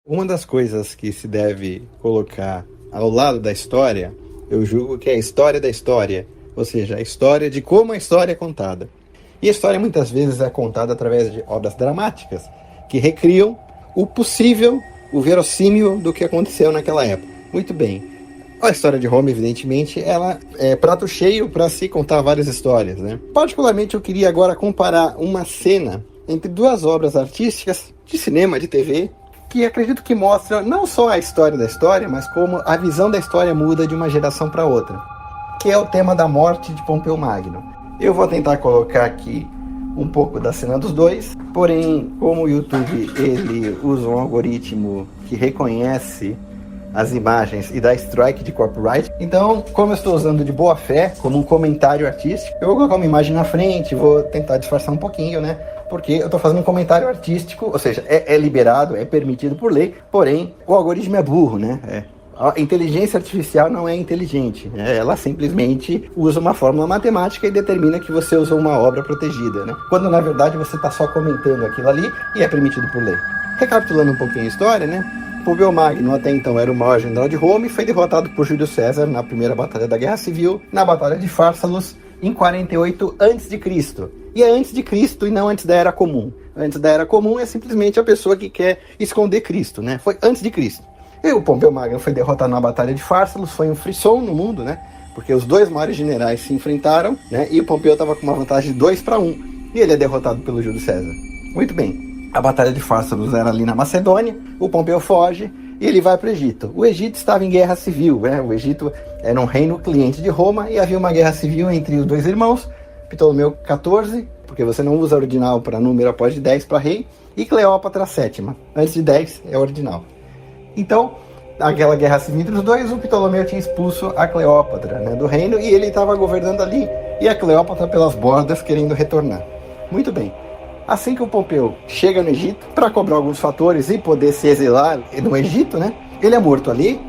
Uma das coisas que se deve colocar ao lado da história, eu julgo que é a história da história, ou seja, a história de como a história é contada. E a história muitas vezes é contada através de obras dramáticas, que recriam o possível, o verossímil do que aconteceu naquela época. Muito bem. A história de Roma, evidentemente, ela é prato cheio para se contar várias histórias, né? Particularmente, eu queria agora comparar uma cena entre duas obras artísticas de cinema, de TV, que acredito que mostra não só a história da história, mas como a visão da história muda de uma geração para outra, que é o tema da morte de Pompeu Magno. Eu vou tentar colocar aqui um pouco da cena dos dois, porém, como o YouTube ele usa um algoritmo que reconhece as imagens e dá strike de copyright, então, como eu estou usando de boa fé, como um comentário artístico, eu vou colocar uma imagem na frente, vou tentar disfarçar um pouquinho, né? Porque eu estou fazendo um comentário artístico, ou seja, é liberado, é permitido por lei, porém, o algoritmo é burro, né? A inteligência artificial não é inteligente, né? Ela simplesmente usa uma fórmula matemática e determina que você usou uma obra protegida, né? Quando na verdade você está só comentando aquilo ali e é permitido por lei. Recapitulando um pouquinho a história, né? Pompeu Magno até então era o maior general de Roma e foi derrotado por Júlio César na primeira batalha da Guerra Civil, na Batalha de Fársalos, em 48 a.C. E é antes de Cristo e não antes da Era Comum. Antes da Era Comum é simplesmente a pessoa que quer esconder Cristo, né? Foi antes de Cristo. E o Pompeu Magno foi derrotado na Batalha de Fársalos, foi um frisson no mundo, né? Porque os dois maiores generais se enfrentaram, né? E o Pompeu estava com uma vantagem de 2-1. E ele é derrotado pelo Júlio César. Muito bem. A Batalha de Fársalos era ali na Macedônia, o Pompeu foge e ele vai para o Egito. O Egito estava em guerra civil, né? O Egito era um reino cliente de Roma e havia uma guerra civil entre os dois irmãos, Ptolomeu XIV, porque você não usa ordinal para número após de 10 para rei, e Cleópatra VII. Antes de 10 é ordinal. Então, aquela guerra civil entre os dois, o Ptolomeu tinha expulso a Cleópatra, né, do reino, e ele estava governando ali, e a Cleópatra pelas bordas querendo retornar. Muito bem. Assim que o Pompeu chega no Egito, para cobrar alguns fatores e poder se exilar no Egito, né? Ele é morto ali,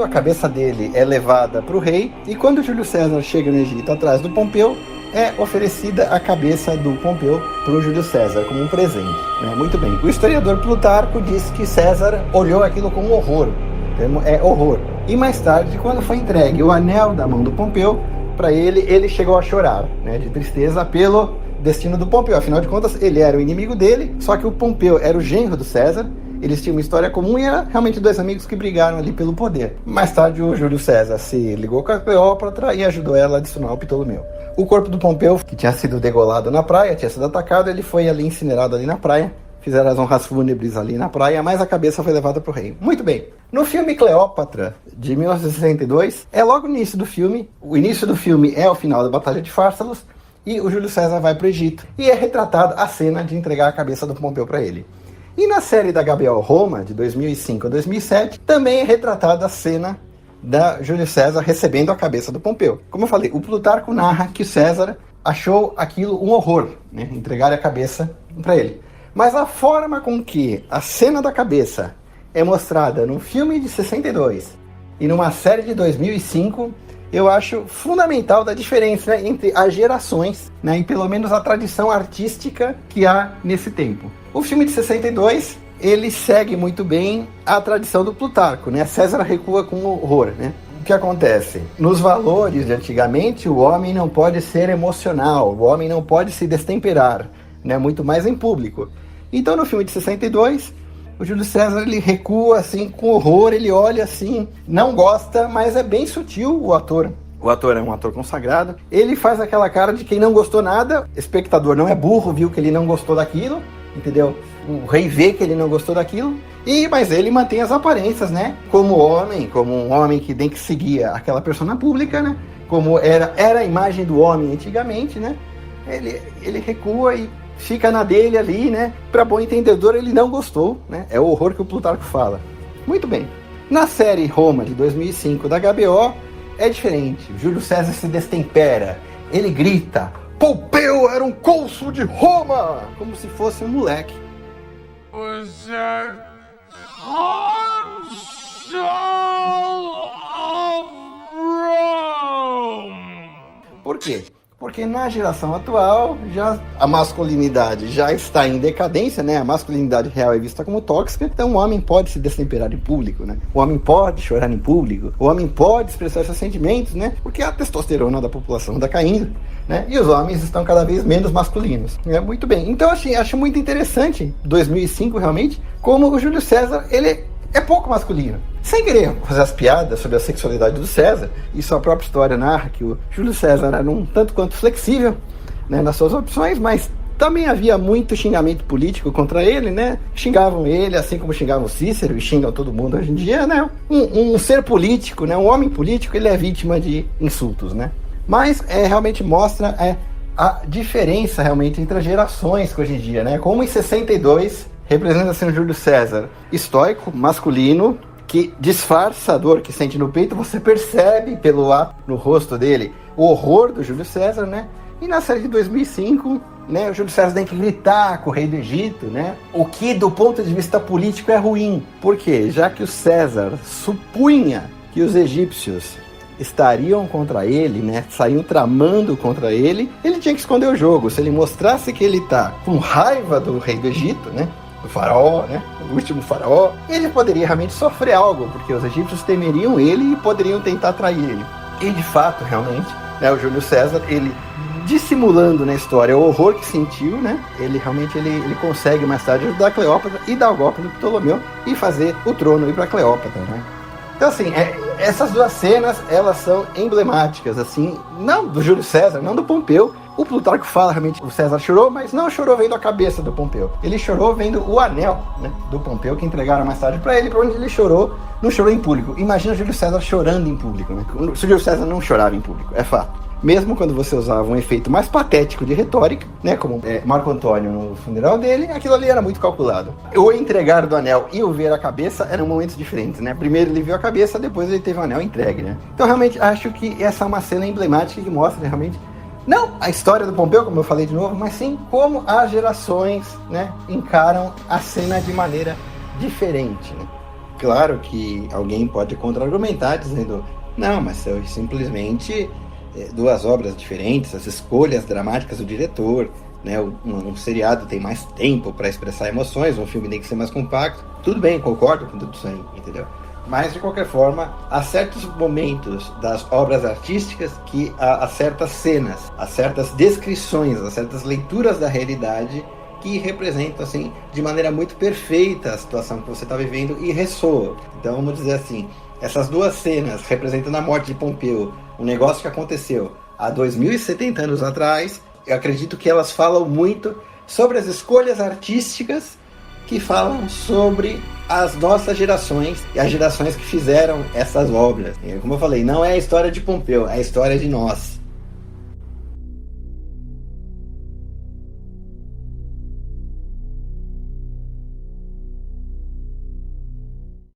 a cabeça dele é levada para o rei, e quando Júlio César chega no Egito atrás do Pompeu, é oferecida a cabeça do Pompeu para o Júlio César como um presente, né? Muito bem. O historiador Plutarco diz que César olhou aquilo com horror, é horror. E mais tarde, quando foi entregue o anel da mão do Pompeu para ele, ele chegou a chorar, né? De tristeza pelo destino do Pompeu. Afinal de contas, ele era o inimigo dele, só que o Pompeu era o genro do César, eles tinham uma história comum e eram realmente dois amigos que brigaram ali pelo poder. Mais tarde, o Júlio César se ligou com a Cleópatra e ajudou ela a adicionar o Ptolomeu. O corpo do Pompeu, que tinha sido degolado na praia, tinha sido atacado, ele foi ali incinerado ali na praia, fizeram as honras fúnebres ali na praia, mas a cabeça foi levada para o rei. Muito bem. No filme Cleópatra, de 1962, é logo no início do filme, o início do filme é o final da Batalha de Fársalos, e o Júlio César vai para o Egito. E é retratada a cena de entregar a cabeça do Pompeu para ele. E na série da HBO Roma, de 2005 a 2007, também é retratada a cena da Júlio César recebendo a cabeça do Pompeu. Como eu falei, o Plutarco narra que o César achou aquilo um horror, né? Entregar a cabeça para ele. Mas a forma com que a cena da cabeça é mostrada num filme de 62 e numa série de 2005... eu acho fundamental da diferença entre as gerações, né, e pelo menos a tradição artística que há nesse tempo. O filme de 62, ele segue muito bem a tradição do Plutarco, né? César recua com horror, né? O que acontece? Nos valores de antigamente, o homem não pode ser emocional, o homem não pode se destemperar, né? Muito mais em público. Então, no filme de 62... o Júlio César, ele recua, assim, com horror, ele olha, assim, não gosta, mas é bem sutil o ator. O ator é um ator consagrado. Ele faz aquela cara de quem não gostou nada. O espectador não é burro, viu que ele não gostou daquilo, entendeu? O rei vê que ele não gostou daquilo. Mas ele mantém as aparências, né? Como um homem que tem que seguir aquela persona pública, né? Como era a imagem do homem antigamente, né? Ele recua e fica na dele ali, né? Para bom entendedor, ele não gostou, né? É o horror que o Plutarco fala. Muito bem. Na série Roma, de 2005, da HBO, é diferente. Júlio César se destempera. Ele grita: Pompeu era um cônsul de Roma! Como se fosse um moleque. Was a consul of Rome! Por quê? Porque na geração atual, já a masculinidade já está em decadência, né? A masculinidade real é vista como tóxica, então o homem pode se destemperar em público, né? O homem pode chorar em público, o homem pode expressar seus sentimentos, né? Porque a testosterona da população está caindo, né? E os homens estão cada vez menos masculinos. Muito bem. Então, assim, acho muito interessante, 2005 realmente, como o Júlio César, ele é pouco masculino. Sem querer fazer as piadas sobre a sexualidade do César, e sua própria história narra que o Júlio César era um tanto quanto flexível, né, nas suas opções, mas também havia muito xingamento político contra ele, né? Xingavam ele, assim como xingavam o Cícero e xingam todo mundo hoje em dia, né? Um ser político, né? Um homem político, ele é vítima de insultos, né? Mas realmente mostra a diferença realmente entre as gerações que hoje em dia, né? Como em 62 representa-se um Júlio César estoico, masculino, que disfarça a dor que sente no peito, você percebe pelo ar no rosto dele o horror do Júlio César, né? E na série de 2005, né, o Júlio César tem que gritar com o rei do Egito, né? O que do ponto de vista político é ruim. Por quê? Já que o César supunha que os egípcios estariam contra ele, né? Saíam tramando contra ele, ele tinha que esconder o jogo. Se ele mostrasse que ele tá com raiva do rei do Egito, né? Do faraó, né? O último faraó, ele poderia realmente sofrer algo, porque os egípcios temeriam ele e poderiam tentar trair ele. E de fato, realmente, né, o Júlio César, ele dissimulando na história o horror que sentiu, né? Ele realmente ele consegue mais tarde ajudar a Cleópatra e dar o golpe do Ptolomeu e fazer o trono ir para Cleópatra, né? Então, assim, essas duas cenas, elas são emblemáticas, assim, não do Júlio César, não do Pompeu. O Plutarco fala realmente o César chorou, mas não chorou vendo a cabeça do Pompeu. Ele chorou vendo o anel, né, do Pompeu, que entregaram mais tarde para ele, para onde ele chorou, não chorou em público. Imagina o Júlio César chorando em público, né? O Júlio César não chorava em público, é fato. Mesmo quando você usava um efeito mais patético de retórica, né, como Marco Antônio no funeral dele, aquilo ali era muito calculado. O entregar do anel e o ver a cabeça eram momentos diferentes, né? Primeiro ele viu a cabeça, depois ele teve o anel entregue, né? Então realmente acho que essa é uma cena emblemática que mostra realmente não a história do Pompeu, como eu falei de novo, mas sim como as gerações, né, encaram a cena de maneira diferente, né? Claro que alguém pode contra-argumentar dizendo, não, mas eu simplesmente duas obras diferentes, as escolhas dramáticas do diretor, né? Um seriado tem mais tempo para expressar emoções, um filme tem que ser mais compacto. Tudo bem, concordo com tudo isso aí, entendeu? Mas, de qualquer forma, há certos momentos das obras artísticas que há certas cenas, há certas descrições, há certas leituras da realidade que representam, assim, de maneira muito perfeita a situação que você está vivendo e ressoa. Então, vamos dizer assim, essas duas cenas representando a morte de Pompeu, um negócio que aconteceu há 2070 anos atrás, eu acredito que elas falam muito sobre as escolhas artísticas que falam sobre as nossas gerações e as gerações que fizeram essas obras. E como eu falei, não é a história de Pompeu, é a história de nós.